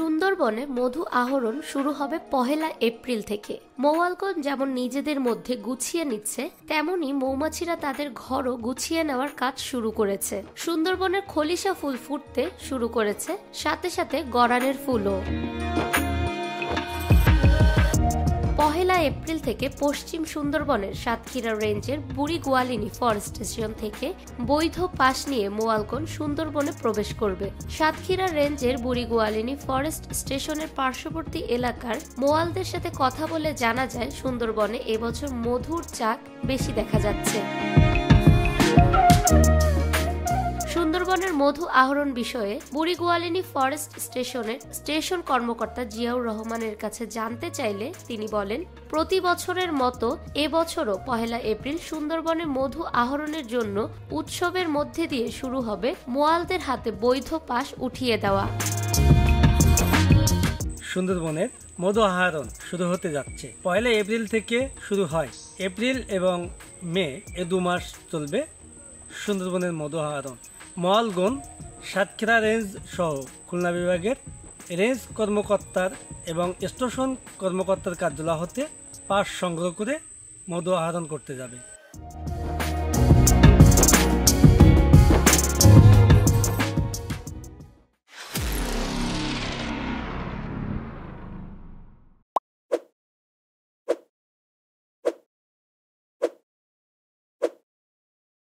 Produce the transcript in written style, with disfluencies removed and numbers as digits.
সুন্দরবনে মধু আহরণ শুরু হবে 1 এপ্রিল থেকে। মৌয়ালগণ যেমন নিজেদের মধ্যে গুছিয়ে নিচ্ছে, তেমনি মৌমাছিরা তাদের ঘরও গুছিয়ে নেওয়ার কাজ শুরু করেছে। সুন্দরবনের খলিশা ফুল ফুটতে শুরু করেছে, সাথে সাথে গরানের ফুলও। 1 এপ্রিল থেকে পশ্চিম সুন্দরবনের সাতক্ষীরা রেঞ্জের বুড়িগোয়ালিনি ফরেস্ট স্টেশন থেকে বৈধ পাস নিয়ে মৌয়ালগণ সুন্দরবনে প্রবেশ করবে। সাতক্ষীরা রেঞ্জের বুড়িগোয়ালিনি ফরেস্ট স্টেশনের পার্শ্ববর্তী এলাকার মৌয়ালদের সাথে কথা বলে জানা যায়, সুন্দরবনে এবছর মধুর চাক বেশি দেখা যাচ্ছে। সুন্দরবনের মধু আহরণ বিষয়ে বুড়িগোয়ালিনি ফরেস্ট স্টেশনের স্টেশন কর্মকর্তা জিয়াউর রহমানের কাছে জানতে চাইলে তিনি বলেন, প্রতি বছরের মতো এবছরও 1 এপ্রিল সুন্দরবনে মধু আহরণের জন্য উৎসবের মধ্যে দিয়ে শুরু হবে মোয়ালদের হাতে বৈধ পাস উঠিয়ে দেওয়া। সুন্দরবনের মধু আহরণ শুরু হতে যাচ্ছে 1 এপ্রিল থেকে শুরু হয়। এপ্রিল এবং মে এ 2 মাস চলবে সুন্দরবনের মধু আহরণ। মৌয়ালগণ সাতক্ষীরা রেঞ্জ সহ খুলনা বিভাগের রেঞ্জ কর্মকর্তার এবং স্টেশন কর্মকর্তার কার্যালয় হতে পাস সংগ্রহ করে মধু আহরণ করতে যাবে।